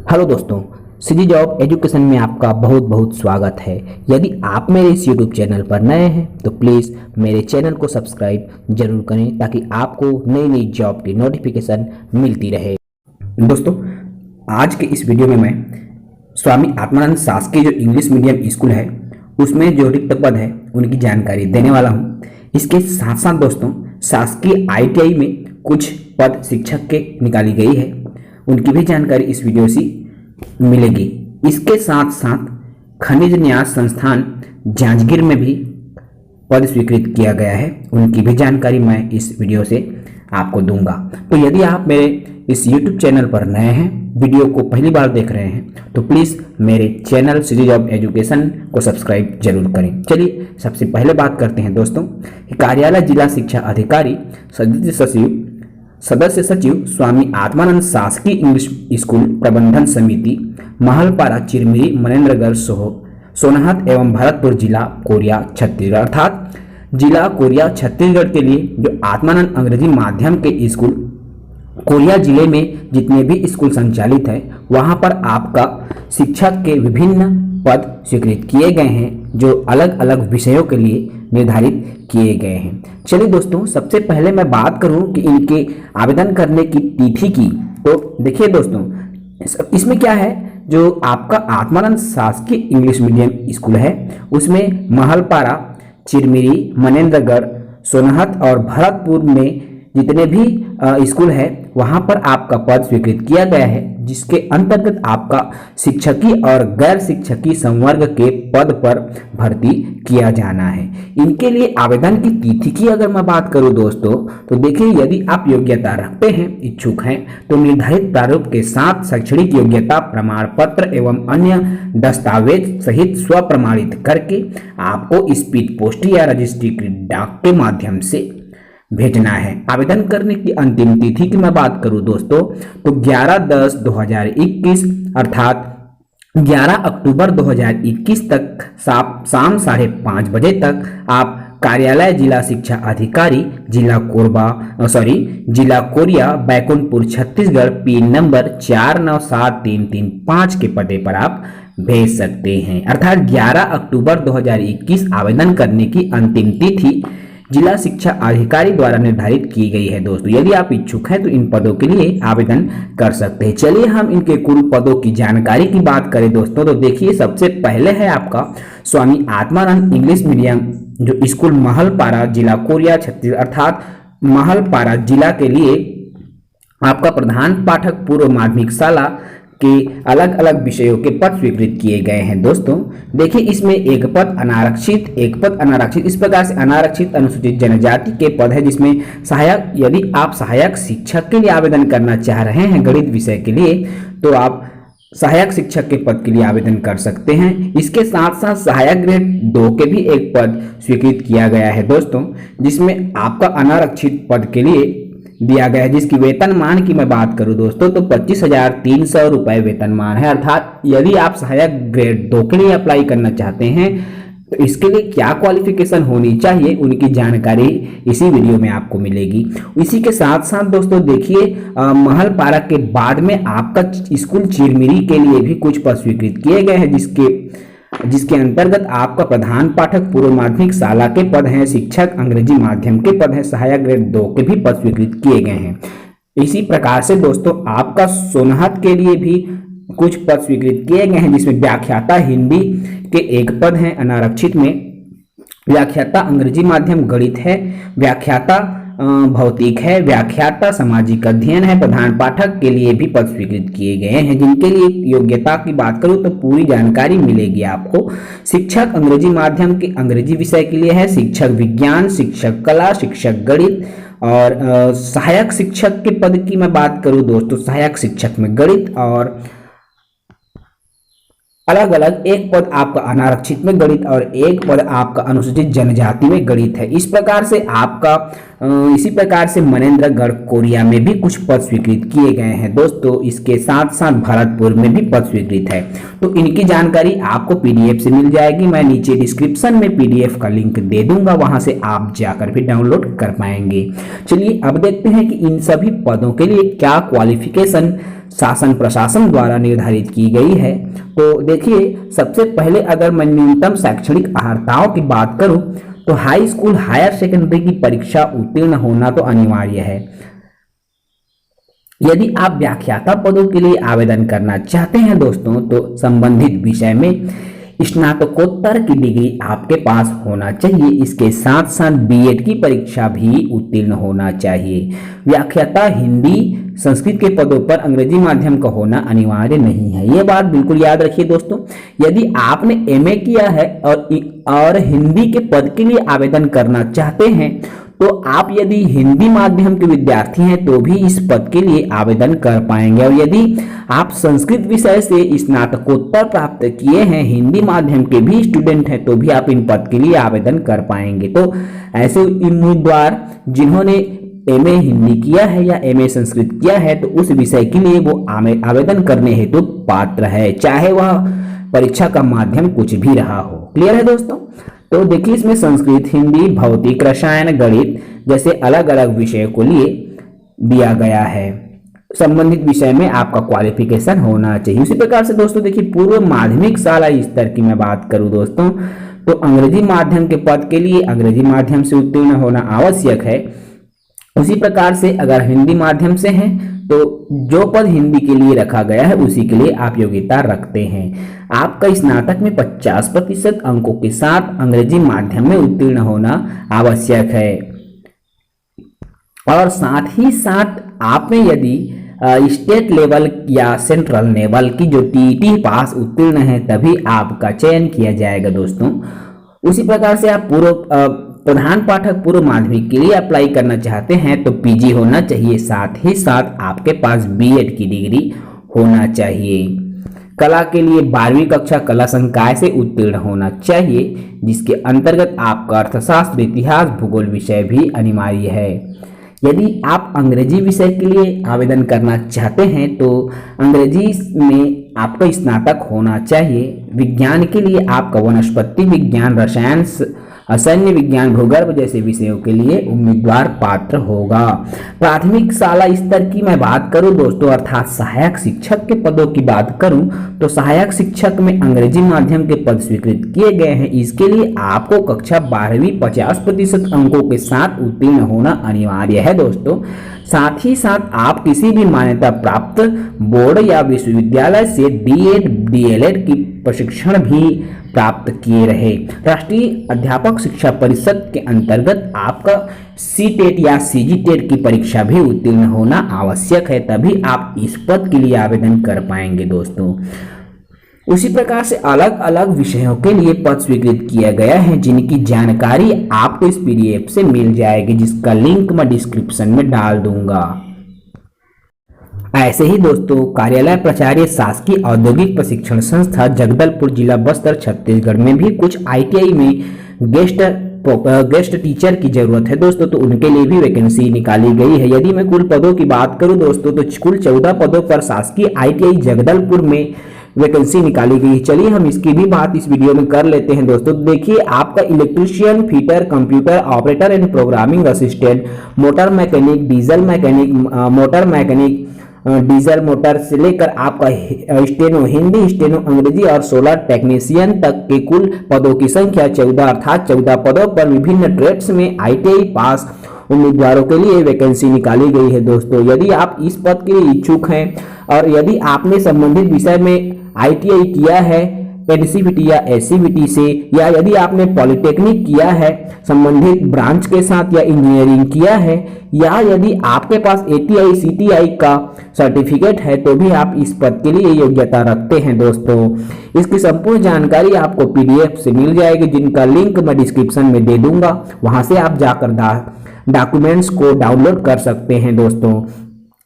Hello दोस्तों, city job education में आपका बहुत बहुत स्वागत है। यदि आप मेरे इस यूट्यूब चैनल पर नए हैं तो प्लीज़ मेरे चैनल को सब्सक्राइब जरूर करें ताकि आपको नई नई जॉब की नोटिफिकेशन मिलती रहे। दोस्तों, आज के इस वीडियो में मैं स्वामी आत्मानंद शासकीय जो इंग्लिश मीडियम स्कूल है उसमें जो रिक्त पद है उनकी जानकारी देने वाला हूँ। इसके साथ साथ दोस्तों, शासकीय ITI में कुछ पद शिक्षक के निकाली गई है, उनकी भी जानकारी इस वीडियो से मिलेगी। इसके साथ साथ खनिज न्यास संस्थान जांजगीर में भी पद स्वीकृत किया गया है, उनकी भी जानकारी मैं इस वीडियो से आपको दूंगा। तो यदि आप मेरे इस YouTube चैनल पर नए हैं, वीडियो को पहली बार देख रहे हैं तो प्लीज़ मेरे चैनल सिटी जॉब एजुकेशन को सब्सक्राइब जरूर करें। चलिए सबसे पहले बात करते हैं दोस्तों, कार्यालय जिला शिक्षा अधिकारी सदस्य सचिव स्वामी आत्मानंद शासकीय इंग्लिश स्कूल प्रबंधन समिति महलपारा चिरमिरी मनेन्द्रगढ़ सोनहत एवं भरतपुर जिला कोरिया छत्तीसगढ़, अर्थात जिला कोरिया छत्तीसगढ़ के लिए जो आत्मानंद अंग्रेजी माध्यम के स्कूल कोरिया जिले में जितने भी स्कूल संचालित है वहां पर आपका शिक्षक के विभिन्न पद स्वीकृत किए गए हैं जो अलग अलग विषयों के लिए निर्धारित किए गए हैं। चलिए दोस्तों, सबसे पहले मैं बात करूं कि इनके आवेदन करने की तिथि की, तो देखिए दोस्तों, इसमें क्या है, जो आपका आत्मानंद शासकीय इंग्लिश मीडियम स्कूल है उसमें महलपारा चिरमिरी मनेन्द्रगढ़ सोनहत और भरतपुर में जितने भी स्कूल है वहां पर आपका पद स्वीकृत किया गया है, जिसके अंतर्गत आपका शिक्षकी और गैर शिक्षकी संवर्ग के पद पर भर्ती किया जाना है। इनके लिए आवेदन की तिथि की अगर मैं बात करूं दोस्तों, तो देखिए, यदि आप योग्यता रखते हैं, इच्छुक हैं, तो निर्धारित प्रारूप के साथ शैक्षणिक योग्यता प्रमाण पत्र एवं अन्य दस्तावेज सहित स्व प्रमाणित करके आपको स्पीड पोस्ट या रजिस्ट्रीकृत डाक के माध्यम से भेजना है। आवेदन करने की अंतिम तिथि की मैं बात करूं दोस्तों, तो 11/10/2021 अर्थात 11 अक्टूबर 2021 तक शाम 5:30 बजे तक आप कार्यालय जिला शिक्षा अधिकारी जिला Korea Baikunthpur Chhattisgarh pin number 497335 के पते पर आप भेज सकते हैं। अर्थात 11 अक्टूबर 2021 आवेदन करने की अंतिम तिथि जिला शिक्षा अधिकारी द्वारा निर्धारित की गई है। दोस्तों, यदि आप इच्छुक हैं तो इन पदों के लिए आवेदन कर सकते हैं। चलिए हम इनके कुल पदों की जानकारी की बात करें दोस्तों, तो देखिए, सबसे पहले है आपका स्वामी आत्मानंद इंग्लिश मीडियम जो स्कूल महलपारा जिला कोरिया छत्तीसगढ़, अर्थात महलपारा जिला के लिए आपका प्रधान पाठक पूर्व माध्यमिक शाला के अलग अलग विषयों के पद स्वीकृत किए गए हैं। दोस्तों देखिए, इसमें एक पद अनारक्षित इस प्रकार से अनारक्षित अनुसूचित जनजाति के पद है, जिसमें सहायक, यदि आप सहायक शिक्षक के लिए आवेदन करना चाह रहे हैं गणित विषय के लिए, तो आप सहायक शिक्षक के पद के लिए आवेदन कर सकते हैं। इसके साथ साथ सहायक ग्रेड 2 के भी एक पद स्वीकृत किया गया है दोस्तों, जिसमें आपका अनारक्षित पद के लिए दिया गया है, जिसकी वेतनमान की मैं बात करूं दोस्तों तो 25,300 रुपए वेतनमान है। अर्थात यदि आप सहायक ग्रेड 2 के लिए अप्लाई करना चाहते हैं तो इसके लिए क्या क्वालिफिकेशन होनी चाहिए, उनकी जानकारी इसी वीडियो में आपको मिलेगी। इसी के साथ साथ दोस्तों देखिए, महलपारा के बाद में आपका स्कूल चिरमिरी के लिए भी कुछ पद स्वीकृत किए गए हैं, जिसके अंतर्गत आपका प्रधान पाठक पूर्व माध्यमिक शाला के पद हैं, शिक्षक अंग्रेजी माध्यम के पद हैं, सहायक ग्रेड 2 के भी पद स्वीकृत किए गए हैं। इसी प्रकार से दोस्तों आपका सोनहत के लिए भी कुछ पद स्वीकृत किए गए हैं, जिसमें व्याख्याता हिंदी के एक पद हैं अनारक्षित में, व्याख्याता अंग्रेजी माध्यम गणित है, व्याख्याता भौतिक है, व्याख्याता सामाजिक अध्ययन है, प्रधान पाठक के लिए भी पद स्वीकृत किए गए हैं। जिनके लिए योग्यता की बात करूं तो पूरी जानकारी मिलेगी आपको। शिक्षक अंग्रेजी माध्यम के अंग्रेजी विषय के लिए है, शिक्षक विज्ञान, शिक्षक कला, शिक्षक गणित और सहायक शिक्षक के पद की मैं बात करूं दोस्तों, सहायक शिक्षक में गणित और अलग अलग एक पद आपका अनारक्षित में गणित और एक पद आपका अनुसूचित जनजाति में गणित है। इस प्रकार से आपका इसी प्रकार से मनेन्द्रगढ़ कोरिया में भी कुछ पद स्वीकृत किए गए हैं दोस्तों। इसके साथ साथ भरतपुर में भी पद स्वीकृत है। तो इनकी जानकारी आपको PDF से मिल जाएगी। मैं नीचे डिस्क्रिप्शन में PDF का लिंक दे दूंगा, वहां से आप जाकर भी डाउनलोड कर पाएंगे। चलिए अब देखते हैं कि इन सभी पदों के लिए क्या क्वालिफिकेशन शासन प्रशासन द्वारा निर्धारित की गई है। तो देखिए, सबसे पहले अगर मैं न्यूनतम शैक्षणिक अर्हताओं की बात करूं तो हाई स्कूल हायर सेकेंडरी की परीक्षा उत्तीर्ण होना तो अनिवार्य है। यदि आप व्याख्याता पदों के लिए आवेदन करना चाहते हैं दोस्तों, तो संबंधित विषय में स्नातकोत्तर की डिग्री आपके पास होना चाहिए। इसके साथ साथ बीएड की परीक्षा भी उत्तीर्ण होना चाहिए। व्याख्याता हिंदी संस्कृत के पदों पर अंग्रेजी माध्यम का होना अनिवार्य नहीं है, ये बात बिल्कुल याद रखिए दोस्तों। यदि आपने एमए किया है और हिंदी के पद के लिए आवेदन करना चाहते हैं, तो आप यदि हिंदी माध्यम के विद्यार्थी हैं तो भी इस पद के लिए आवेदन कर पाएंगे। और यदि आप संस्कृत विषय से स्नातकोत्तर प्राप्त किए हैं, हिंदी माध्यम के भी स्टूडेंट हैं, तो भी आप इन पद के लिए आवेदन कर पाएंगे। तो ऐसे उम्मीदवार जिन्होंने एमए हिंदी किया है या एमए संस्कृत किया है, तो उस विषय के लिए वो आवेदन करने हेतु पात्र है, चाहे वह परीक्षा का माध्यम कुछ भी रहा हो। क्लियर है दोस्तों? तो देखिए, इसमें संस्कृत, हिंदी, भौतिक, रसायन, गणित जैसे अलग अलग विषयों को लिए दिया गया है। संबंधित विषय में आपका क्वालिफिकेशन होना चाहिए। उसी प्रकार से दोस्तों देखिए, पूर्व माध्यमिक शाला स्तर की मैं बात करूं दोस्तों, तो अंग्रेजी माध्यम के पद के लिए अंग्रेजी माध्यम से उत्तीर्ण होना आवश्यक है। उसी प्रकार से अगर हिंदी माध्यम से हैं तो जो पद हिंदी के लिए रखा गया है उसी के लिए आप योग्यता रखते हैं। आपका स्नातक में 50% अंकों के साथ अंग्रेजी माध्यम में उत्तीर्ण होना आवश्यक है। और साथ ही साथ आप में यदि स्टेट लेवल या सेंट्रल लेवल की जो टीईटी पास उत्तीर्ण है, तभी आपका चयन किया जाएगा दोस्तों। उसी प्रकार से आप प्रधान पाठक पूर्व माध्यमिक के लिए अप्लाई करना चाहते हैं तो पीजी होना चाहिए, साथ ही साथ आपके पास बीएड की डिग्री होना चाहिए। कला के लिए 12वीं कक्षा कला संकाय से उत्तीर्ण होना चाहिए, जिसके अंतर्गत आपका अर्थशास्त्र, इतिहास, भूगोल विषय भी अनिवार्य है। यदि आप अंग्रेजी विषय के लिए आवेदन करना चाहते हैं तो अंग्रेजी में आपका स्नातक होना चाहिए। विज्ञान के लिए आपका वनस्पति विज्ञान, रसायन, असैन्य विज्ञान, भूगर्भ जैसे विषयों के लिए उम्मीदवार पात्र होगा। प्राथमिक शाला स्तर की मैं बात करूं दोस्तों, अर्थात सहायक शिक्षक के पदों की बात करूं तो सहायक शिक्षक में अंग्रेजी माध्यम के पद स्वीकृत किए गए हैं। इसके लिए आपको कक्षा 12वीं 50% अंकों के साथ उत्तीर्ण होना अनिवार्य है दोस्तों। साथ ही साथ आप किसी भी मान्यता प्राप्त बोर्ड या विश्वविद्यालय से डीएड, डीएलएड की प्रशिक्षण भी प्राप्त किए रहे। राष्ट्रीय अध्यापक शिक्षा परिषद के अंतर्गत आपका सीटेट या सीजीटेट की परीक्षा भी उत्तीर्ण होना आवश्यक है, तभी आप इस पद के लिए आवेदन कर पाएंगे दोस्तों। उसी प्रकार से अलग अलग विषयों के लिए पद स्वीकृत किया गया है, जिनकी जानकारी आपको इस पीडीएफ से मिल जाएगी, जिसका लिंक मैं डिस्क्रिप्शन में डाल दूंगा। ऐसे ही दोस्तों, कार्यालय प्राचार्य शासकीय औद्योगिक प्रशिक्षण संस्था जगदलपुर, जिला बस्तर, छत्तीसगढ़ में भी कुछ आईटीआई में गेस्ट टीचर की जरूरत है दोस्तों, तो उनके लिए भी वैकेंसी निकाली गई है। यदि मैं कुल पदों की बात करूं दोस्तों, तो कुल 14 पदों पर शासकीय आईटीआई जगदलपुर में वैकेंसी निकाली गई। चलिए हम इसकी भी बात इस वीडियो में कर लेते हैं दोस्तों। देखिए, आपका electrician, fitter, computer operator and programming assistant, motor mechanic, diesel mechanic, motor mechanic, diesel motor से लेकर आपका स्टेनो, हिंदी, स्टेनो, अंग्रेजी और सोलर टेक्नीशियन तक के कुल पदों की संख्या 14, अर्थात 14 पदों पर विभिन्न ट्रेड्स में आईटीआई पास उम्मीदवारों के लिए वैकेंसी निकाली गई है दोस्तों। यदि आप इस पद के लिए इच्छुक हैं और यदि आपने संबंधित विषय में आईटीआई किया है एनसीवीटी या एससीवीटी से, या यदि आपने पॉलिटेक्निक किया है संबंधित ब्रांच के साथ या इंजीनियरिंग किया है, या यदि आपके पास एटीआई सीटीआई का सर्टिफिकेट है, तो भी आप इस पद के लिए योग्यता रखते हैं दोस्तों। इसकी संपूर्ण जानकारी आपको पीडीएफ से मिल जाएगी, जिनका लिंक मैं डिस्क्रिप्शन में दे दूंगा। वहां से आप जाकर डॉक्यूमेंट्स को डाउनलोड कर सकते हैं दोस्तों।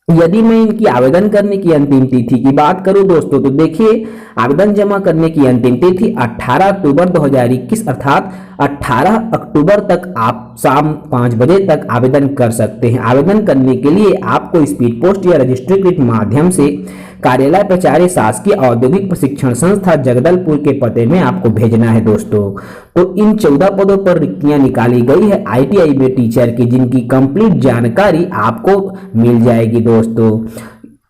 यदि मैं इनकी आवेदन करने की अंतिम तिथि की बात करूं दोस्तों, तो देखिए, आवेदन जमा करने की अंतिम तिथि 18 अक्टूबर 2021 अर्थात 18 अक्टूबर तक आप शाम 5 बजे तक आवेदन कर सकते हैं। आवेदन करने के लिए आपको स्पीड पोस्ट या रजिस्ट्रेटेड माध्यम से कार्यालय प्राचार्य शासकीय औद्योगिक प्रशिक्षण संस्था जगदलपुर के पते में आपको भेजना है दोस्तों। तो इन 14 पदों पर रिक्तियां निकाली गई है आईटीआई में टीचर की, जिनकी कंप्लीट जानकारी आपको मिल जाएगी दोस्तों।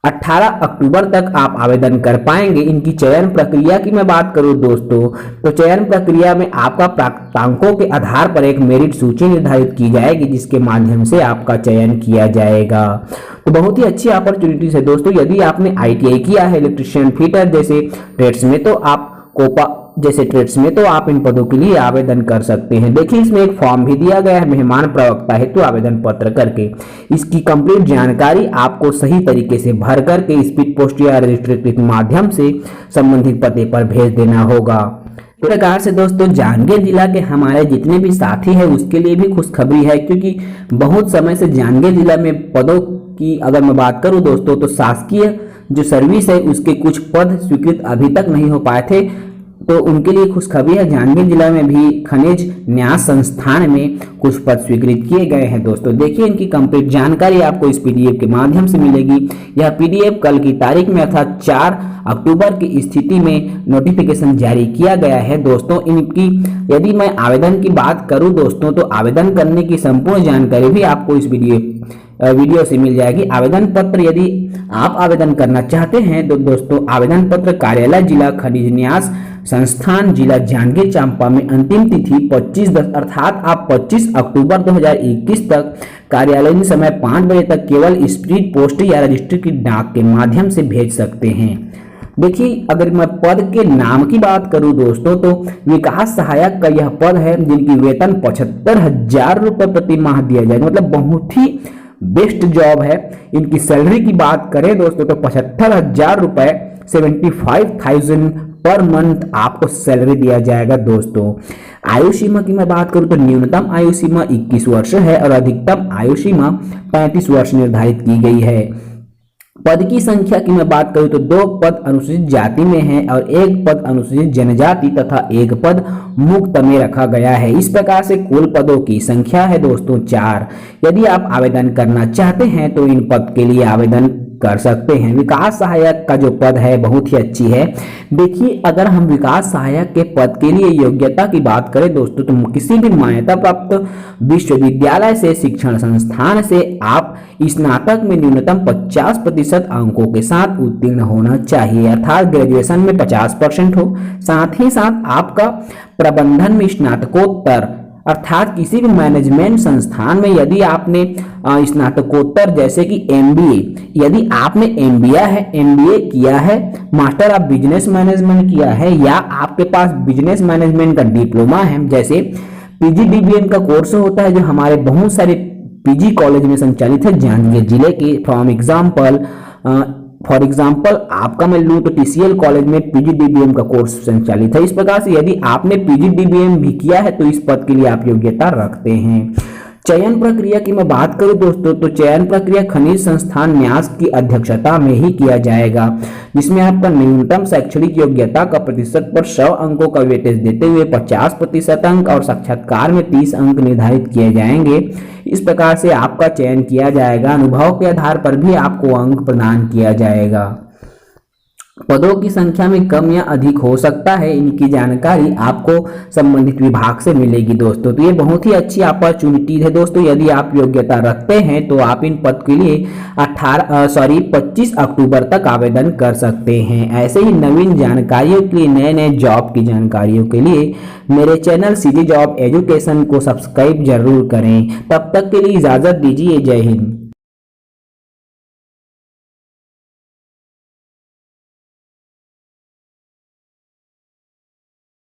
18 अक्टूबर तक आप आवेदन कर पाएंगे। इनकी चयन प्रक्रिया की मैं बात करूं दोस्तों, तो चयन प्रक्रिया में आपका प्राप्तांकों के आधार पर एक मेरिट सूची निर्धारित की जाएगी, जिसके माध्यम से आपका चयन किया जाएगा। तो बहुत ही अच्छी अपॉर्चुनिटीज है दोस्तों। यदि आपने ITI किया है इलेक्ट्रीशियन फिटर जैसे ट्रेड्स में, तो आप कोपा जैसे ट्रेड्स में, तो आप इन पदों के लिए आवेदन कर सकते हैं। देखिए इसमें एक फॉर्म भी दिया गया है मेहमान प्रवक्ता हेतु आवेदन पत्र करके। इसकी कंप्लीट जानकारी आपको सही तरीके से भर करके स्पीड पोस्ट या रजिस्ट्रेट के माध्यम से संबंधित पते पर भेज देना होगा। इस प्रकार से दोस्तों जांजगीर जिला के हमारे जितने भी साथी हैं उसके लिए भी खुशखबरी है, क्योंकि बहुत समय से जांजगीर जिला में पदों की अगर मैं बात करूं दोस्तों, तो शासकीय जो सर्विस है उसके कुछ पद स्वीकृत अभी तक नहीं हो पाए थे। तो उनके लिए खुशखबरी है, जांजगीर जिला में भी खनिज न्यास संस्थान में कुछ पद स्वीकृत किए गए हैं दोस्तों। देखिए इनकी कंप्लीट जानकारी आपको इस PDF के माध्यम से मिलेगी। यह PDF कल की तारीख में अर्थात 4 अक्टूबर की स्थिति में नोटिफिकेशन जारी किया गया है दोस्तों। इनकी यदि मैं आवेदन की बात करूं दोस्तों, तो आवेदन करने की संपूर्ण जानकारी भी आपको इस वीडियो से मिल जाएगी। आवेदन पत्र यदि आप आवेदन करना चाहते हैं तो दोस्तों आवेदन पत्र कार्यालय जिला खनिज न्यास संस्थान जिला जांजगीर चांपा में अंतिम तिथि 25/10 अर्थात आप 25 अक्टूबर 2021 तक कार्यालयीन समय 5 बजे तक केवल स्पीड पोस्ट या रजिस्टर की डाक के माध्यम से भेज सकते हैं। देखिए अगर मैं पद के नाम की बात करूं दोस्तों, तो विकास सहायक का यह पद है जिनकी वेतन 75,000 रुपए प्रति माह दिया जाएगा। मतलब बहुत ही बेस्ट जॉब है। इनकी सैलरी की बात करें दोस्तों, तो 75,000 रुपए 75,000 पर मंथ आपको सैलरी दिया जाएगा दोस्तों। आयु सीमा की मैं बात करूं तो न्यूनतम आयु सीमा 21 वर्ष है और अधिकतम आयु सीमा 35 वर्ष निर्धारित की गई है। पद की संख्या की मैं बात करूं तो 2 पद अनुसूचित जाति में है और 1 पद अनुसूचित जनजाति तथा 1 पद मुक्त में रखा गया है। इस प्रकार से कुल पदों की संख्या है दोस्तों 4। यदि आप आवेदन करना चाहते हैं तो इन पद के लिए आवेदन कर सकते हैं। विकास सहायक का जो पद है बहुत ही अच्छी है। देखिए अगर हम विकास सहायक के पद के लिए योग्यता की बात करें दोस्तों, तो किसी भी मान्यता प्राप्त विश्वविद्यालय से शिक्षण संस्थान से आप स्नातक में न्यूनतम 50% अंकों के साथ उत्तीर्ण होना चाहिए, अर्थात ग्रेजुएशन में 50% हो। साथ ही साथ आपका प्रबंधन में स्नातकोत्तर अर्थात किसी भी मैनेजमेंट संस्थान में यदि आपने स्नातकोत्तर जैसे कि MBA, यदि आपने MBA किया है, मास्टर ऑफ बिजनेस मैनेजमेंट किया है, या आपके पास बिजनेस मैनेजमेंट का डिप्लोमा है, जैसे PGDBM का कोर्स होता है जो हमारे बहुत सारे PG कॉलेज में संचालित है जांजगीर जिले के। फॉर एग्जाम्पल आपका मैं लूँ तो TCL कॉलेज में PGDBM का कोर्स संचालित है। इस प्रकार से यदि आपने PGDBM भी किया है तो इस पद के लिए आप योग्यता रखते हैं। चयन प्रक्रिया की मैं बात करूं दोस्तों, तो चयन प्रक्रिया खनिज संस्थान न्यास की अध्यक्षता में ही किया जाएगा, जिसमें आपका न्यूनतम शैक्षणिक योग्यता का प्रतिशत पर 100 अंकों का वेटेज देते हुए 50% अंक और साक्षात्कार में 30 अंक निर्धारित किए जाएंगे। इस प्रकार से आपका चयन किया जाएगा। अनुभव के आधार पर भी आपको अंक प्रदान किया जाएगा। पदों की संख्या में कम या अधिक हो सकता है, इनकी जानकारी आपको संबंधित विभाग से मिलेगी दोस्तों। तो ये बहुत ही अच्छी अपॉर्चुनिटी है दोस्तों। यदि आप योग्यता रखते हैं तो आप इन पद के लिए 25 अक्टूबर तक आवेदन कर सकते हैं। ऐसे ही नवीन जानकारियों के लिए, नए नए जॉब की जानकारियों के लिए मेरे चैनल CG जॉब एजुकेशन को सब्सक्राइब जरूर करें। तब तक के लिए इजाजत दीजिए। जय हिंद।